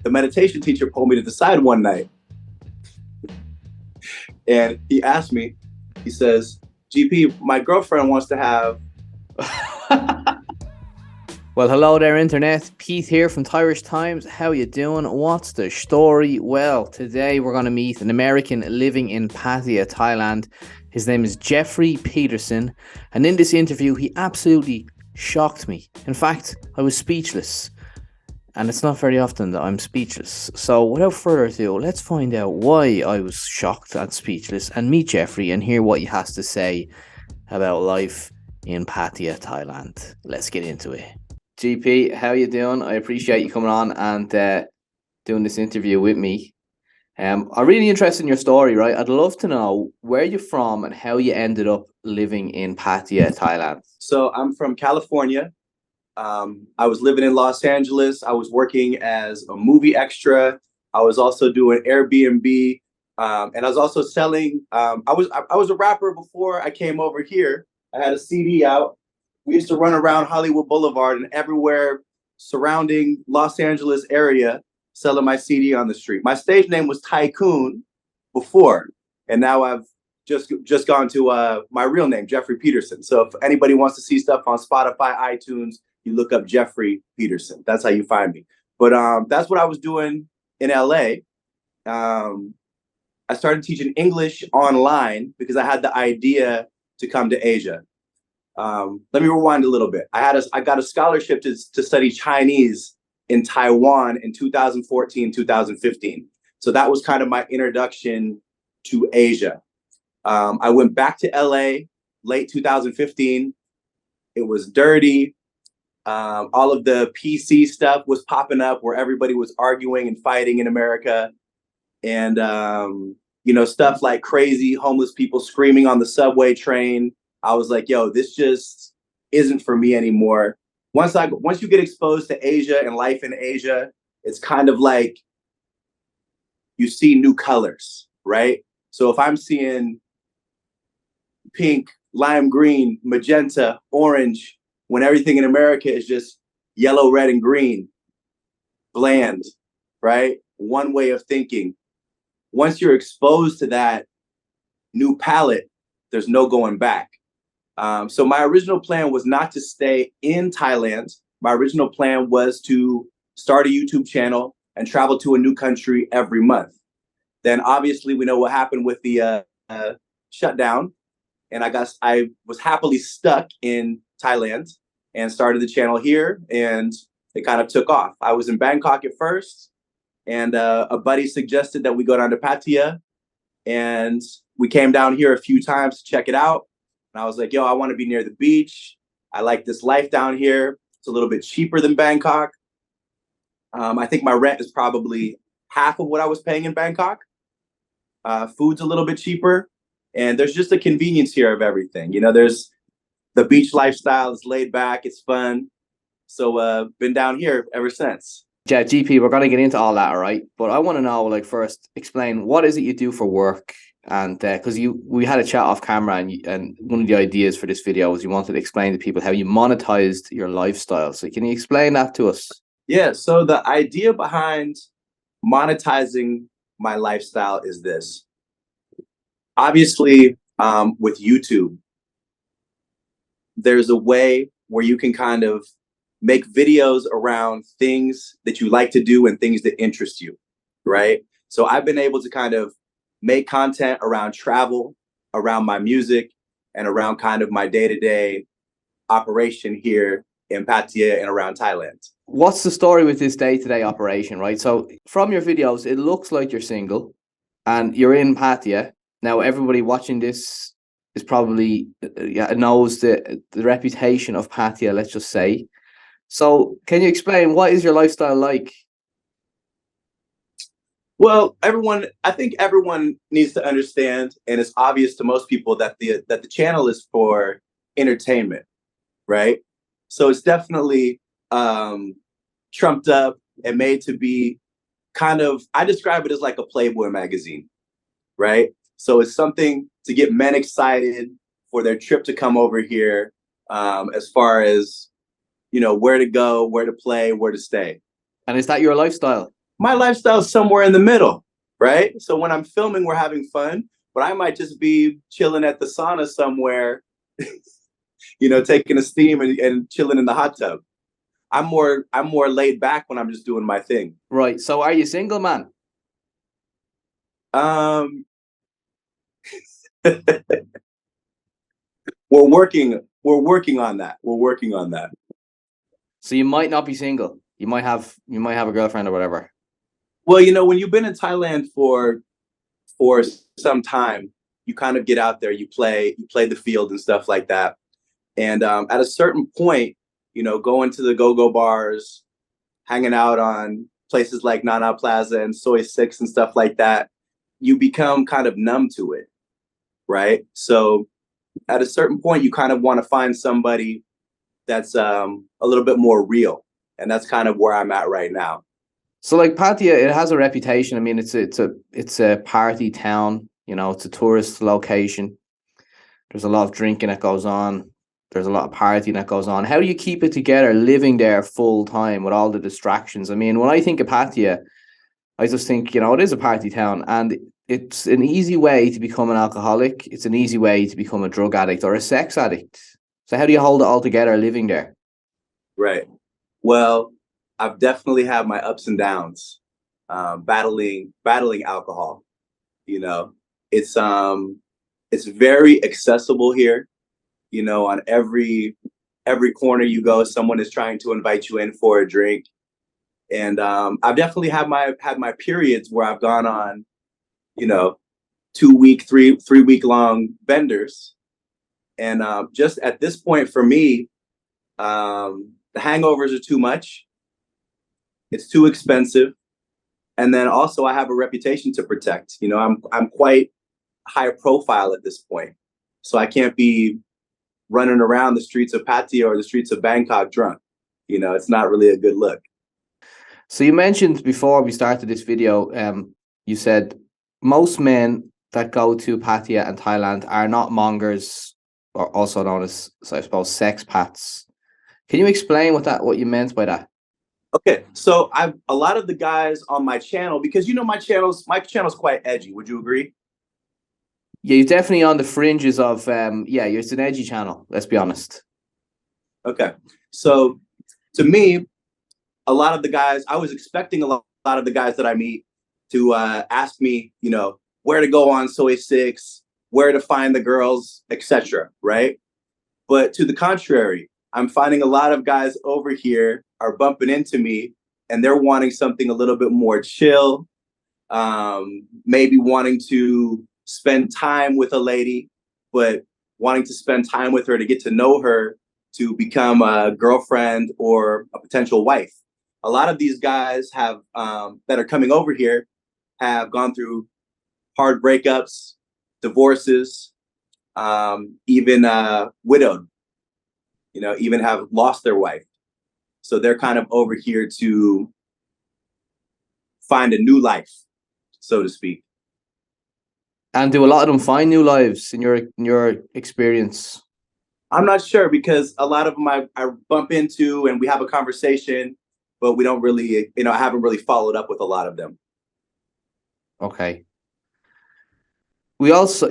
the meditation teacher pulled me to the side one night, and he asked me, he says, GP, my girlfriend wants to have... Well, hello there, Internet. Pete here from Thairish Times. How you doing? What's the story? Well, today we're going to meet an American living in Pattaya, Thailand. His name is Geofrey Peterson. And in this interview, he absolutely shocked me. In fact, I was speechless. And it's not very often that I'm speechless. So without further ado, let's find out why I was shocked and speechless and meet Geofrey and hear what he has to say about life in Pattaya, Thailand. Let's get into it. GP, how you doing? I appreciate you coming on and doing this interview with me. I'm really interested in your story, right? I'd love to know where you're from and how you ended up living in Pattaya, Thailand. So I'm from California. I was living in Los Angeles. I was working as a movie extra. I was also doing Airbnb, and I was also selling. I was a rapper before I came over here. I had a CD out. We used to run around Hollywood Boulevard and everywhere surrounding Los Angeles area selling my CD on the street. My stage name was Tycoon before, and now I've just gone to my real name, Geofrey Peterson. So if anybody wants to see stuff on Spotify, iTunes, you look up Geofrey Peterson. That's how you find me. But that's what I was doing in LA. I started teaching English online because I had the idea to come to Asia. Let me rewind a little bit. I got a scholarship to study Chinese in Taiwan in 2014, 2015. So that was kind of my introduction to Asia. I went back to LA late 2015. It was dirty. All of the PC stuff was popping up where everybody was arguing and fighting in America. And, stuff like crazy homeless people screaming on the subway train. I was like, yo, this just isn't for me anymore. Once you get exposed to Asia and life in Asia, it's kind of like you see new colors, right? So if I'm seeing pink, lime green, magenta, orange, when everything in America is just yellow, red, and green, bland, right? One way of thinking. Once you're exposed to that new palette, there's no going back. So my original plan was not to stay in Thailand. My original plan was to start a YouTube channel and travel to a new country every month. Then obviously we know what happened with the shutdown. And I was happily stuck in Thailand and started the channel here, and it kind of took off. I was in Bangkok at first, and a buddy suggested that we go down to Pattaya, and we came down here a few times to check it out. And I was like, yo, I want to be near the beach. I like this life down here. It's a little bit cheaper than Bangkok. I think my rent is probably half of what I was paying in Bangkok. Food's a little bit cheaper. And there's just a convenience here of everything. There's the beach lifestyle. It's laid back. It's fun. So been down here ever since. Yeah, GP, we're going to get into all that, all right? But I want to know, first, explain what is it you do for work? And because we had a chat off camera, and one of the ideas for this video was you wanted to explain to people how you monetized your lifestyle. So can you explain that to us? Yeah. So the idea behind monetizing my lifestyle is this. Obviously, with YouTube, there's a way where you can kind of make videos around things that you like to do and things that interest you, right? So I've been able to kind of make content around travel, around my music, and around kind of my day-to-day operation here in Pattaya and around Thailand. What's the story with this day-to-day operation, right? So from your videos, it looks like you're single and you're in Pattaya. Now, everybody watching this is probably knows the reputation of Pattaya, let's just say. So can you explain, what is your lifestyle like? Well, I think everyone needs to understand, and it's obvious to most people that the channel is for entertainment, right? So it's definitely trumped up and made to be kind of, I describe it as like a Playboy magazine, right? So it's something to get men excited for their trip to come over here, as far as, where to go, where to play, where to stay. And is that your lifestyle? my lifestyle's somewhere in the middle, right? So when I'm filming, we're having fun, but I might just be chilling at the sauna somewhere, taking a steam and chilling in the hot tub. I'm more laid back when I'm just doing my thing. Right. So are you single, man? Um, we're working on that. We're working on that. So you might not be single. You might have a girlfriend or whatever. Well, when you've been in Thailand for some time, you kind of get out there, you play the field and stuff like that. And at a certain point, going to the go-go bars, hanging out on places like Nana Plaza and Soy Six and stuff like that, you become kind of numb to it, right? So at a certain point, you kind of want to find somebody that's a little bit more real, and that's kind of where I'm at right now. So like Pattaya, it has a reputation. I mean, it's a party town. It's a tourist location. There's a lot of drinking that goes on. There's a lot of partying that goes on. How do you keep it together living there full time with all the distractions? I mean, when I think of Pattaya, I just think, it is a party town, and it's an easy way to become an alcoholic. It's an easy way to become a drug addict or a sex addict. So how do you hold it all together living there? Right. Well, I've definitely had my ups and downs, battling alcohol. You know, it's it's very accessible here. On every corner you go, someone is trying to invite you in for a drink. And I've definitely had my periods where I've gone on, you know, 2 week, 3 week long benders. And just at this point for me, the hangovers are too much. It's too expensive. And then also I have a reputation to protect. I'm quite high profile at this point. So I can't be running around the streets of Pattaya or the streets of Bangkok drunk. It's not really a good look. So you mentioned before we started this video, you said most men that go to Pattaya and Thailand are not mongers, or also known as, so I suppose, sex pats. Can you explain what you meant by that? Okay, so I've a lot of the guys on my channel, because my channel's quite edgy. Would you agree? Yeah, you're definitely on the fringes of yeah, it's an edgy channel, let's be honest. Okay, so to me, a lot of the guys, I was expecting a lot of the guys that I meet to ask me, where to go on Soy Six, where to find the girls, etc. Right? But to the contrary, I'm finding a lot of guys over here are bumping into me, and they're wanting something a little bit more chill, maybe wanting to spend time with a lady, but wanting to spend time with her to get to know her, to become a girlfriend or a potential wife. A lot of these guys have that are coming over here have gone through hard breakups, divorces, even widowed. Even have lost their wife. So they're kind of over here to find a new life, so to speak. And do a lot of them find new lives in your experience? I'm not sure, because a lot of them I bump into and we have a conversation, but we don't really, I haven't really followed up with a lot of them. Okay. You also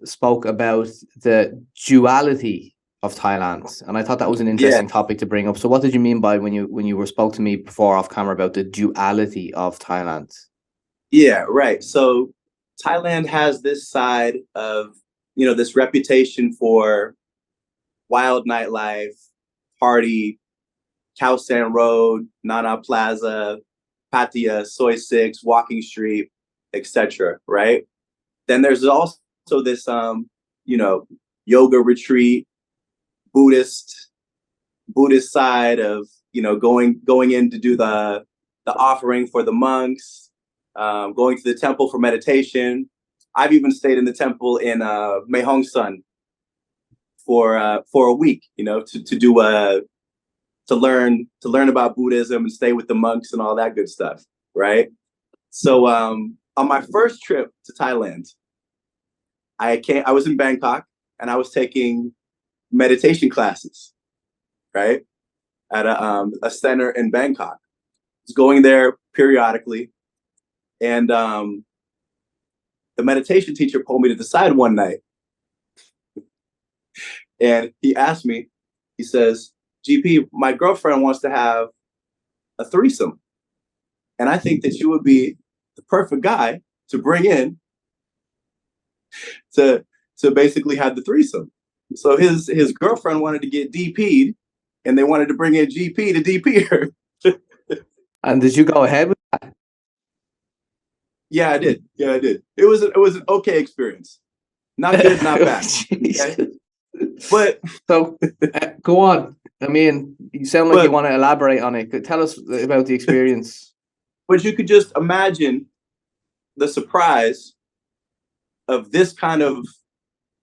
spoke about the duality of Thailand, and I thought that was an interesting topic to bring up. So what did you mean by when you spoke to me before off camera about the duality of Thailand? Yeah, right. So Thailand has this side of, this reputation for wild nightlife, party, Khao San Road, Nana Plaza, Pattaya, Soy Six, Walking Street, etc. Right? Then there's also this, yoga retreat, Buddhist side of, going in to do the offering for the monks, going to the temple for meditation. I've even stayed in the temple in Mae Hong Son for a week, to learn about Buddhism and stay with the monks and all that good stuff, right? So on my first trip to Thailand, I was in Bangkok and I was taking meditation classes, right, at a center in Bangkok. I was going there periodically. And the meditation teacher pulled me to the side one night. And he asked me, he says, GP, my girlfriend wants to have a threesome. And I think that you would be the perfect guy to bring in to basically have the threesome. So his girlfriend wanted to get DP'd, and they wanted to bring in GP to DP her. And did you go ahead with that? Yeah, I did. It was an okay experience. Not good, not bad. Okay? But so go on. I mean, you sound like you want to elaborate on it. Tell us about the experience. But you could just imagine the surprise of this kind of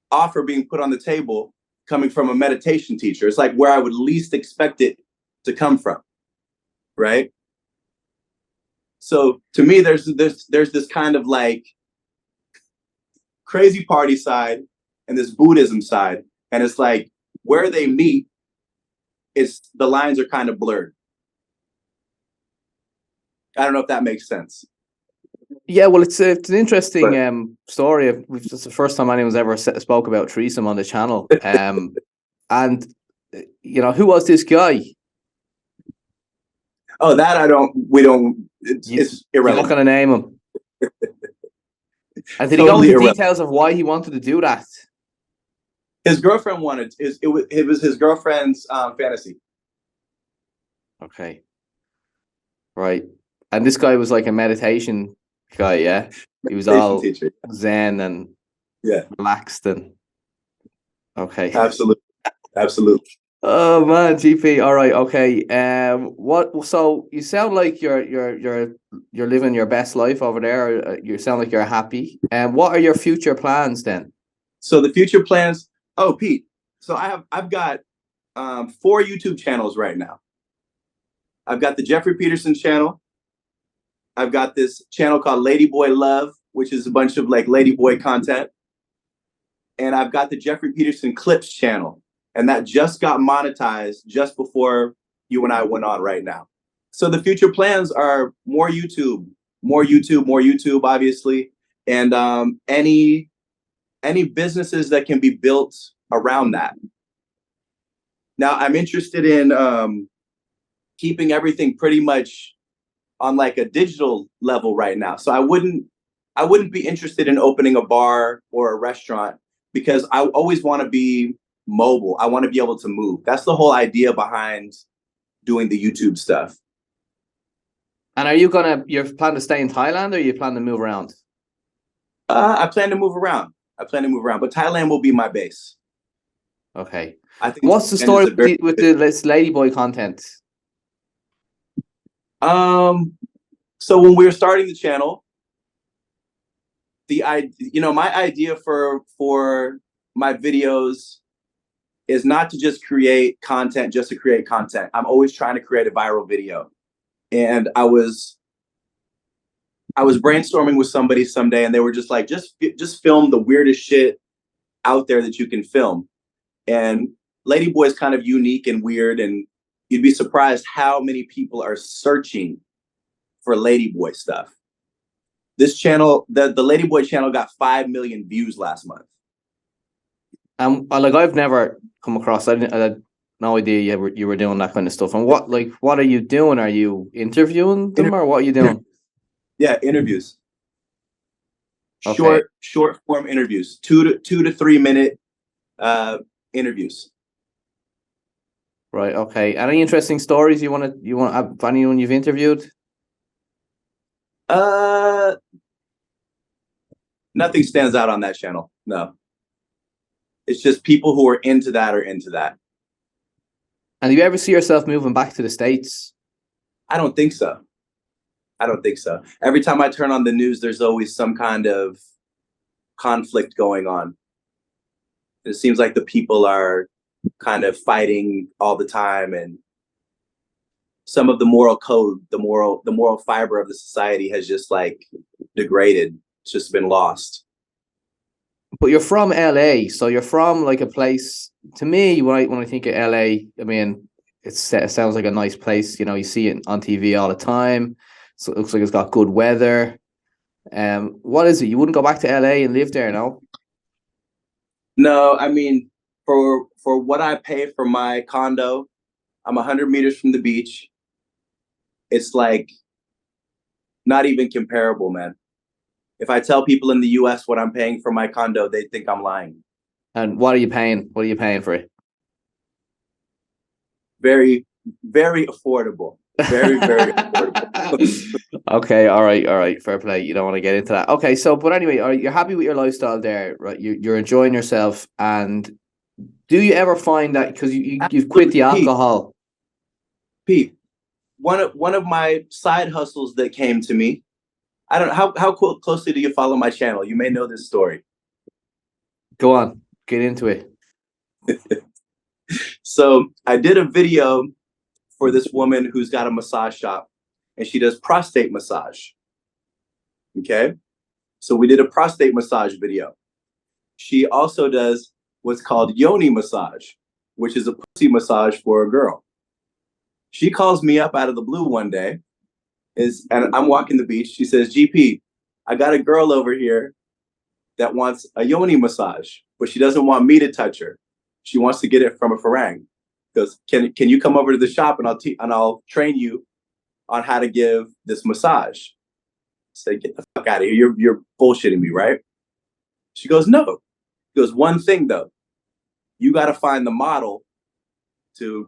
offer being put on the table coming from a meditation teacher. It's like where I would least expect it to come from, right? So to me, there's this kind of like crazy party side and this Buddhism side. And it's like where they meet, the lines are kind of blurred. I don't know if that makes sense. Yeah, well, it's an interesting story. It's the first time anyone's ever spoke about threesome on the channel. And you know, who was this guy? Oh, that it's irrelevant. You're not going to name him. And did Totally he go into details of why he wanted to do that? His girlfriend wanted it was his girlfriend's fantasy. Okay, right. And this guy was like a meditation guy, yeah. He was all teacher. Zen and relaxed and okay. Absolutely. Oh man, GP. All right, okay. What? So you sound like you're living your best life over there. You sound like you're happy. And what are your future plans then? So the future plans. Oh, Pete. So I've got 4 YouTube channels right now. I've got the Geofrey Peterson channel. I've got this channel called Ladyboy Love, which is a bunch of like Ladyboy content. And I've got the Geofrey Peterson Clips channel. And that just got monetized just before you and I went on right now. So the future plans are more YouTube, obviously. And any businesses that can be built around that. Now, I'm interested in keeping everything pretty much on like a digital level right now. So I wouldn't be interested in opening a bar or a restaurant because I always want to be mobile. I want to be able to move. That's the whole idea behind doing the YouTube stuff. And are you plan to stay in Thailand or you plan to move around? I plan to move around. But Thailand will be my base. Okay. I think. What's the story with this Ladyboy content? So when we were starting the channel, my idea for my videos is not to just create content just to create content. I'm always trying to create a viral video. And I was brainstorming with somebody someday and they were just like, just film the weirdest shit out there that you can film. And Ladyboy is kind of unique and weird, and you'd be surprised how many people are searching for Ladyboy stuff. This channel, the Ladyboy channel, got 5 million views last month. Like I've never come across. I had no idea you were doing that kind of stuff. And what are you doing? Are you interviewing them or what are you doing? Yeah, interviews. Okay. Short form interviews, 2 to 3 minute interviews. Right. Okay. Any interesting stories you want anyone you've interviewed? Nothing stands out on that channel. No. It's just people who are into that. And do you ever see yourself moving back to the States? I don't think so. Every time I turn on the news, there's always some kind of conflict going on. It seems like the people are kind of fighting all the time, and some of the moral code, the moral fiber of the society has just like degraded. It's just been lost. But you're from LA, so you're from like a place. To me, when I think of LA, I mean, it sounds like a nice place. You know, you see it on TV all the time. So it looks like it's got good weather. What is it? You wouldn't go back to LA and live there, no? No, I mean, for what I pay for my condo, I'm 100 meters from the beach. It's like not even comparable, man. If I tell people in the US what I'm paying for my condo, they think I'm lying. And what are you paying? What are you paying for it? Very, very affordable. Very, very affordable. Okay, all right, fair play. You don't want to get into that. Okay, so but anyway, you're happy with your lifestyle there, right? You're enjoying yourself, and do you ever find that because you've quit the alcohol? Pete, one of my side hustles that came to me. I don't know how closely do you follow my channel? You may know this story. Go on, get into it. So I did a video for this woman who's got a massage shop, and she does prostate massage. Okay, so we did a prostate massage video. She also does what's called yoni massage, which is a pussy massage for a girl. She calls me up out of the blue one day, and I'm walking the beach. She says, "GP, I got a girl over here that wants a yoni massage, but she doesn't want me to touch her. She wants to get it from a farang. Goes, can you come over to the shop and I'll train you on how to give this massage?" I say, "Get the fuck out of here. You're bullshitting me, right?" She goes, "No." She goes, "One thing though, you got to find the model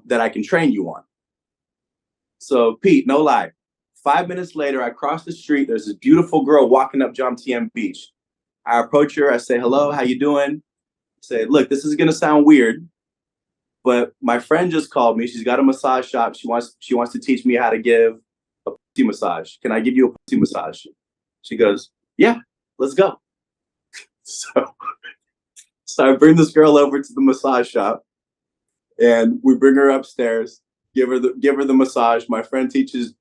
that I can train you on." So Pete, no lie. 5 minutes later, I cross the street. There's this beautiful girl walking up Jom Tiem Beach. I approach her. I say, "Hello, how you doing?" I say, "Look, this is gonna sound weird, but my friend just called me. She's got a massage shop. She wants to teach me how to give a pussy massage. Can I give you a pussy massage?" She goes, "Yeah, let's go." So I bring this girl over to the massage shop, and we bring her upstairs, give her the massage. My friend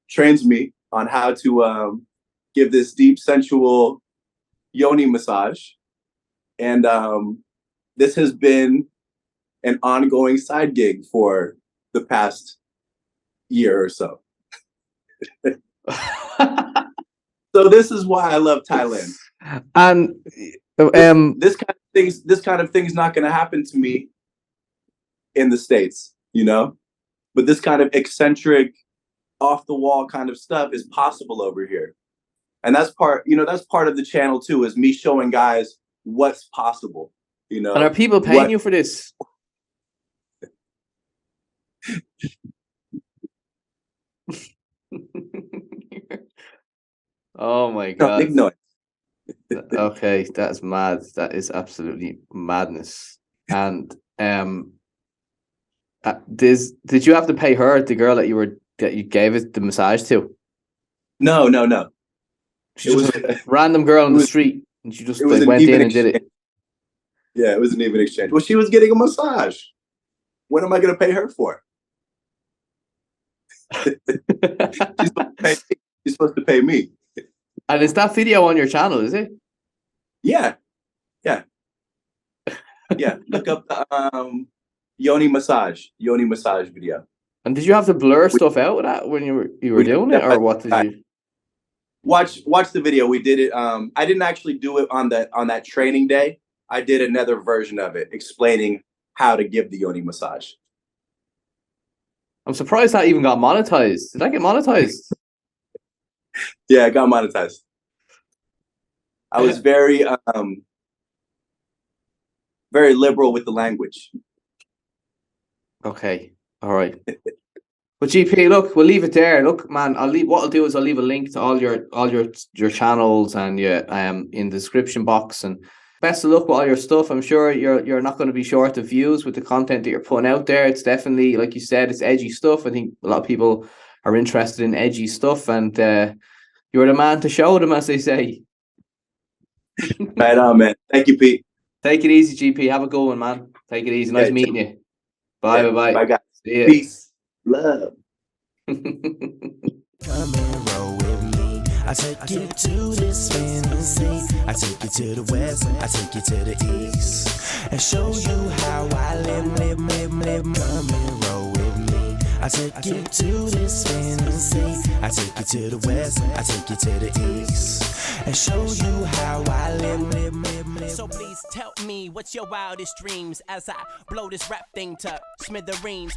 trains me on how to give this deep, sensual yoni massage, and this has been an ongoing side gig for the past year or so. So this is why I love Thailand. And this kind of thing's not going to happen to me in the States, you know. But this kind of eccentric, off the wall kind of stuff is possible over here, and that's part of the channel too, is me showing guys what's possible. You know. And are people paying you for this? Oh my God. Ignore. Okay, that's mad. That is absolutely madness. And did you have to pay her, the girl that you gave it the massage to? No. She was a random girl on the street, and she just went in and did it. Yeah, it was an even exchange. Well, she was getting a massage. What am I going to pay her for? She's supposed to pay me. And is that video on your channel, is it? Yeah. Look up the yoni massage video. And did you have to blur stuff out with that when you were doing it, or what did you watch the video? We did it. I didn't actually do it on that training day. I did another version of it explaining how to give the yoni massage. I'm surprised that even got monetized. Did that get monetized? Yeah, it got monetized. I was very liberal with the language. Okay, all right. But GP, look, we'll leave it there. Look, man, what I'll do is I'll leave a link to all your channels and in the description box. And best of luck with all your stuff. I'm sure you're not going to be short of views with the content that you're putting out there. It's definitely, like you said, it's edgy stuff. I think a lot of people are interested in edgy stuff, and you're the man to show them, as they say. Right on, man. Thank you, Pete. Take it easy, GP. Have a good one, man. Take it easy. Nice meeting you. Bye. Bye, guys. See ya. Peace. Love. Come and roll with me. I take you to this fantasy. I take you to the west. I take you to the east. And show you how I live. Come and roll with me. I take you to this fantasy. I take you to the west, I take you to the east, and show you how I live. So please tell me what's your wildest dreams as I blow this rap thing to smithereens.